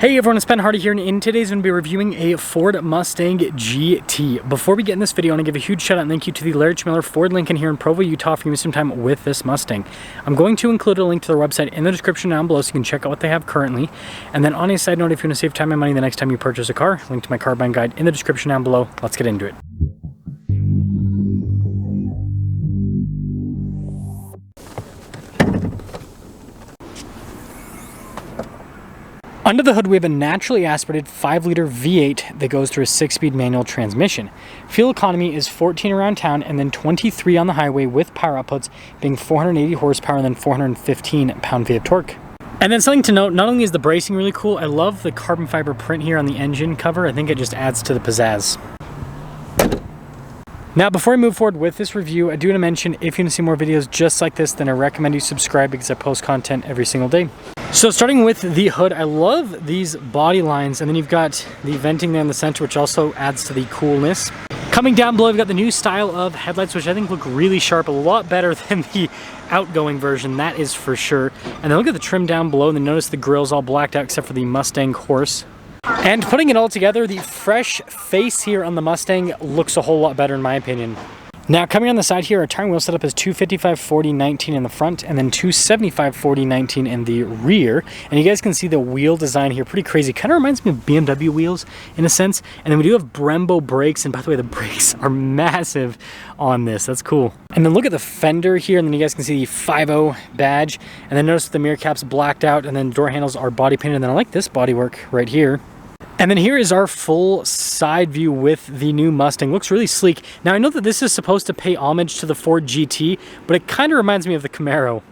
Hey everyone, it's Ben Hardy here, and in today's going to be reviewing a Ford Mustang GT. Before we get in this video, I want to give a huge shout out and thank you to the Larry Miller Ford Lincoln here in Provo, Utah for giving me some time with this Mustang. I'm going to include a link to their website in the description down below so you can check out what they have currently. And then on a side note, if you want to save time and money the next time you purchase a car, link to my car buying guide in the description down below. Let's get into it. Under the hood, we have a naturally aspirated 5-liter V8 that goes through a 6-speed manual transmission. Fuel economy is 14 around town and then 23 on the highway, with power outputs being 480 horsepower and then 415 pound-feet of torque. And then something to note, not only is the bracing really cool, I love the carbon fiber print here on the engine cover. I think it just adds to the pizzazz. Now, before I move forward with this review, I do want to mention, if you want to see more videos just like this, then I recommend you subscribe because I post content every single day. So starting with the hood, I love these body lines, and then you've got the venting there in the center, which also adds to the coolness. Coming down below, we've got the new style of headlights, which I think look really sharp, a lot better than the outgoing version, that is for sure. And then look at the trim down below, and then notice the grill's all blacked out except for the Mustang horse. And putting it all together, the fresh face here on the Mustang looks a whole lot better in my opinion. Now, coming on the side here, our tire wheel setup is 255/40/19 in the front and then 275/40/19 in the rear. And you guys can see the wheel design here, pretty crazy. Kind of reminds me of BMW wheels in a sense. And then we do have Brembo brakes, and by the way, the brakes are massive on this. That's cool. And then look at the fender here, and then you guys can see the 5.0 badge. And then notice the mirror cap's blacked out, and then door handles are body painted. And then I like this bodywork right here. And then here is our full side view with the new Mustang. Looks really sleek. Now, I know that this is supposed to pay homage to the Ford GT, but it kind of reminds me of the Camaro.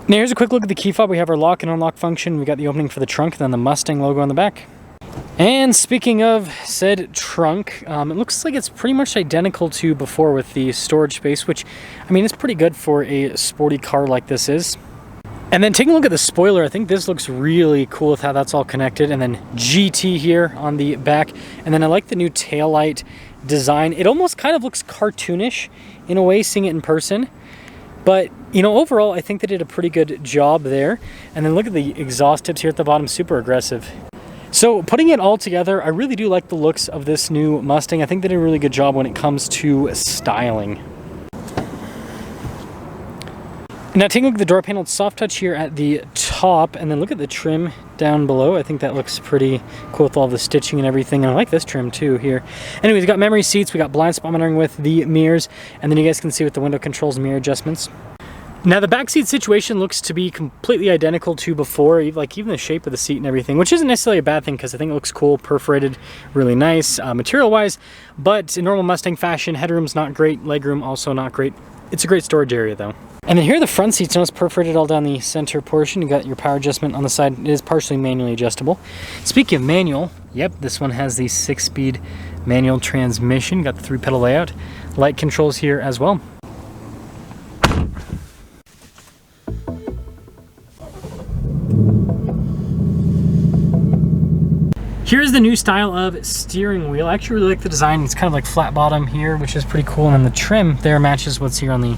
Now, here's a quick look at the key fob. We have our lock and unlock function. We got the opening for the trunk, and then the Mustang logo on the back. And speaking of said trunk, it looks like it's pretty much identical to before with the storage space, which, I mean, it's pretty good for a sporty car like this is. And then taking a look at the spoiler, I think this looks really cool with how that's all connected. And then GT here on the back. And then I like the new taillight design. It almost kind of looks cartoonish in a way, seeing it in person. But, you know, overall, I think they did a pretty good job there. And then look at the exhaust tips here at the bottom, super aggressive. So putting it all together, I really do like the looks of this new Mustang. I think they did a really good job when it comes to styling. Now, taking a look at the door panel, it's soft touch here at the top, and then look at the trim down below. I think that looks pretty cool with all the stitching and everything, and I like this trim too here. Anyways, we got memory seats, we got blind spot monitoring with the mirrors, and then you guys can see with the window controls and mirror adjustments. Now, the back seat situation looks to be completely identical to before, like even the shape of the seat and everything, which isn't necessarily a bad thing because I think it looks cool, perforated, really nice material-wise, but in normal Mustang fashion, headroom's not great, legroom also not great. It's a great storage area though. And then here are the front seats. Notice perforated all down the center portion. You got your power adjustment on the side. It is partially manually adjustable. Speaking of manual, yep, this one has the 6-speed manual transmission. Got the 3-pedal layout. Light controls here as well. Here's the new style of steering wheel. I actually really like the design. It's kind of like flat bottom here, which is pretty cool. And then the trim there matches what's here on the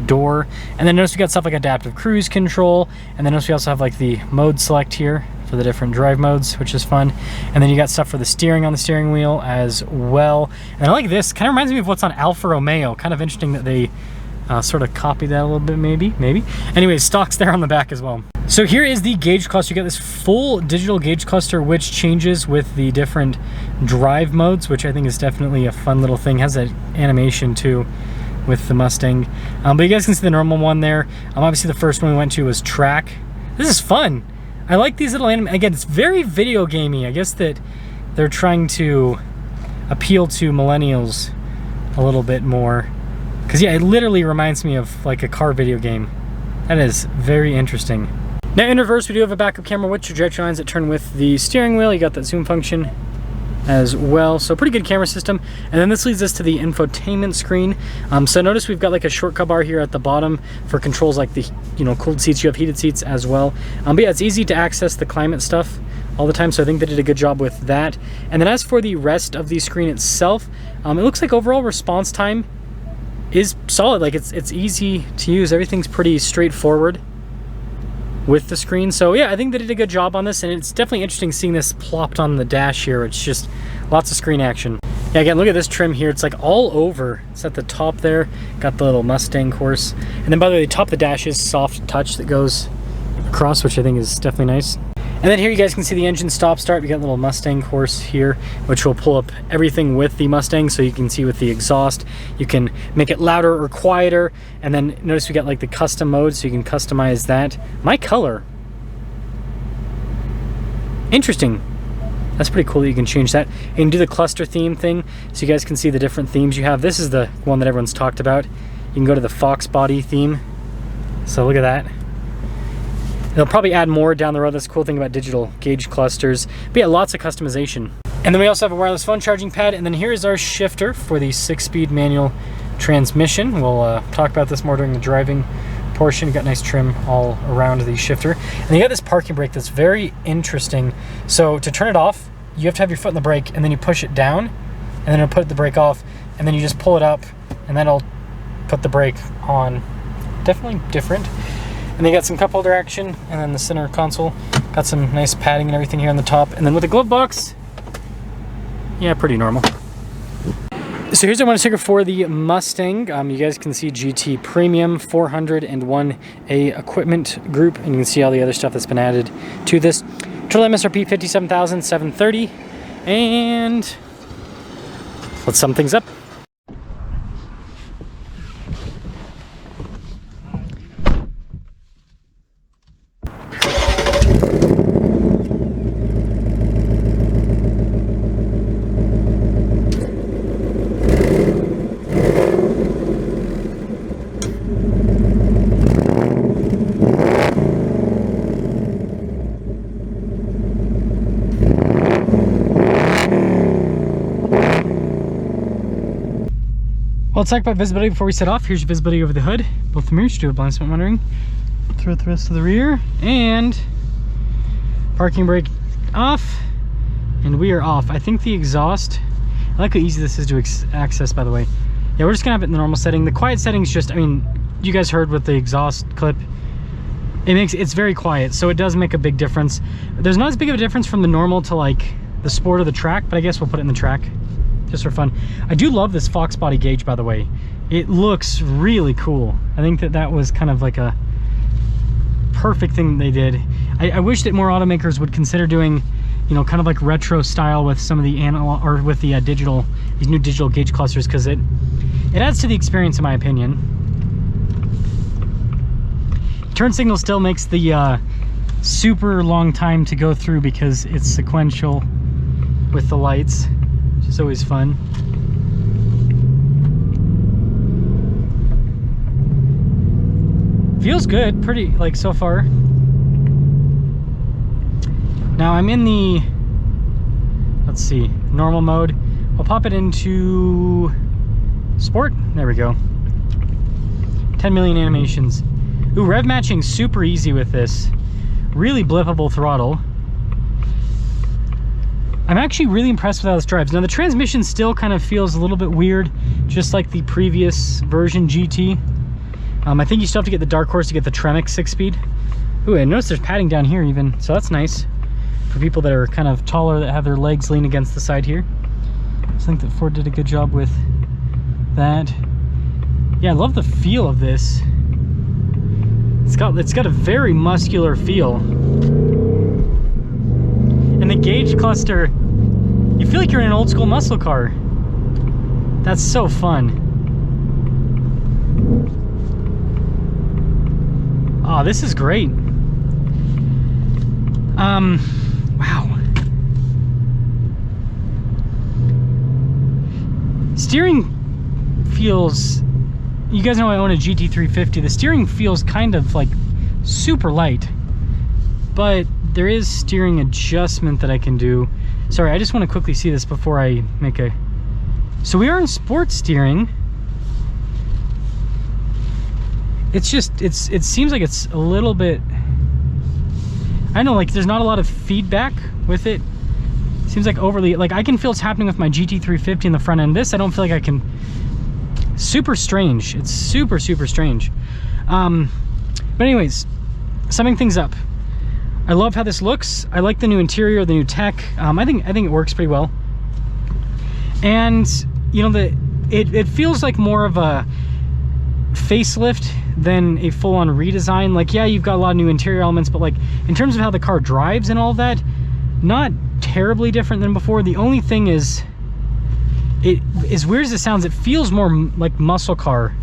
door. And then notice we got stuff like adaptive cruise control. And then notice we also have like the mode select here for the different drive modes, which is fun. And then you got stuff for the steering on the steering wheel as well. And I like this. Kind of reminds me of what's on Alfa Romeo. Kind of interesting that they sort of copied that a little bit, maybe. Anyways, stock's there on the back as well. So here is the gauge cluster. You got this full digital gauge cluster, which changes with the different drive modes, which I think is definitely a fun little thing. Has that animation too with the Mustang. But you guys can see the normal one there. Obviously the first one we went to was track. This is fun. I like these little again, it's very video gamey. I guess that they're trying to appeal to millennials a little bit more. Because yeah, it literally reminds me of like a car video game. That is very interesting. Now in reverse, we do have a backup camera with trajectory lines that turn with the steering wheel. You got that zoom function as well. So pretty good camera system. And then this leads us to the infotainment screen. So notice we've got like a shortcut bar here at the bottom for controls like the, you know, cooled seats. You have heated seats as well. But yeah, it's easy to access the climate stuff all the time. So I think they did a good job with that. And then as for the rest of the screen itself, it looks like overall response time is solid. Like it's easy to use. Everything's pretty straightforward. with the screen. So yeah, I think they did a good job on this, and it's definitely interesting seeing this plopped on the dash here. It's just lots of screen action. Yeah, again, look at this trim here. It's like all over. It's at the top there. Got the little Mustang course. And then by the way, the top of the dash is soft touch that goes across, which I think is definitely nice. And then here you guys can see the engine stop start. We got a little Mustang course here, which will pull up everything with the Mustang. So you can see with the exhaust, you can make it louder or quieter. And then notice we got like the custom mode, so you can customize that. My color. Interesting. That's pretty cool that you can change that. You can do the cluster theme thing, so you guys can see the different themes you have. This is the one that everyone's talked about. You can go to the Fox body theme. So look at that. They'll probably add more down the road. That's the cool thing about digital gauge clusters. But yeah, lots of customization. And then we also have a wireless phone charging pad. And then here's our shifter for the 6-speed manual transmission. We'll talk about this more during the driving portion. Got nice trim all around the shifter. And you got this parking brake that's very interesting. So to turn it off, you have to have your foot in the brake, and then you push it down, and then it'll put the brake off, and then you just pull it up, and that'll put the brake on. Definitely different. And they got some cup holder action, and then the center console got some nice padding and everything here on the top. And then with the glove box, yeah, pretty normal. So here's our one sticker for the Mustang. You guys can see GT Premium 401A equipment group, and you can see all the other stuff that's been added to this. Total MSRP $57,730, and let's sum things up. Well, let's talk about visibility before we set off. Here's your visibility over the hood. Both the mirrors, do a blind spot monitoring. Throw the rest of the rear, and parking brake off, and we are off. I think the exhaust, I like how easy this is to access, by the way. Yeah, we're just gonna have it in the normal setting. The quiet setting is just, I mean, you guys heard with the exhaust clip, it's very quiet, so it does make a big difference. There's not as big of a difference from the normal to like the sport or the track, but I guess we'll put it in the track just for fun. I do love this Fox body gauge, by the way. It looks really cool. I think that was kind of like a perfect thing they did. I wish that more automakers would consider doing, you know, kind of like retro style with some of the analog, or with the these new digital gauge clusters, because it adds to the experience, in my opinion. Turn signal still makes the super long time to go through because it's sequential with the lights, which is always fun. Feels good, pretty, like, so far. Now I'm in the, let's see, normal mode. I'll pop it into sport. There we go. 10 million animations. Ooh, rev matching super easy with this. Really blippable throttle. I'm actually really impressed with how this drives. Now the transmission still kind of feels a little bit weird, just like the previous version GT. I think you still have to get the Dark Horse to get the Tremec 6-speed. Ooh, I noticed there's padding down here even, so that's nice for people that are kind of taller, that have their legs lean against the side here. I think that Ford did a good job with that. Yeah, I love the feel of this. It's got a very muscular feel. And the gauge cluster, you feel like you're in an old school muscle car. That's so fun. Oh, this is great. Wow. Steering feels, you guys know I own a GT350. The steering feels kind of like super light, but there is steering adjustment that I can do. Sorry, I just want to quickly see this before I make a, so we are in sports steering. It's just, it seems like it's a little bit, I know, like there's not a lot of feedback with it. Seems like overly, like I can feel what's happening with my GT350 in the front end. This, I don't feel like I can. Super strange. It's super, super strange. But anyways, summing things up, I love how this looks. I like the new interior, the new tech. I think it works pretty well. And you know, it feels like more of a facelift than a full-on redesign. Like, yeah, you've got a lot of new interior elements, but like in terms of how the car drives and all of that, not terribly different than before. The only thing is, it, as weird as it sounds, it feels more like muscle car.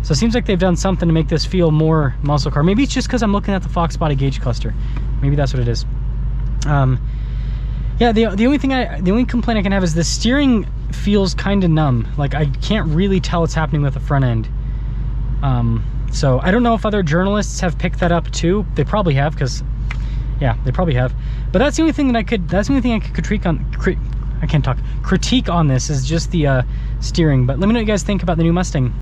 So it seems like they've done something to make this feel more muscle car. Maybe it's just because I'm looking at the Fox body gauge cluster. Maybe that's what it is. Yeah, the only complaint I can have is the steering feels kind of numb. Like, I can't really tell what's happening with the front end. So I don't know if other journalists have picked that up too. They probably have, because yeah, they probably have. But that's the only thing that I could critique on. I can't talk. Critique on this is just the steering. But let me know what you guys think about the new Mustang.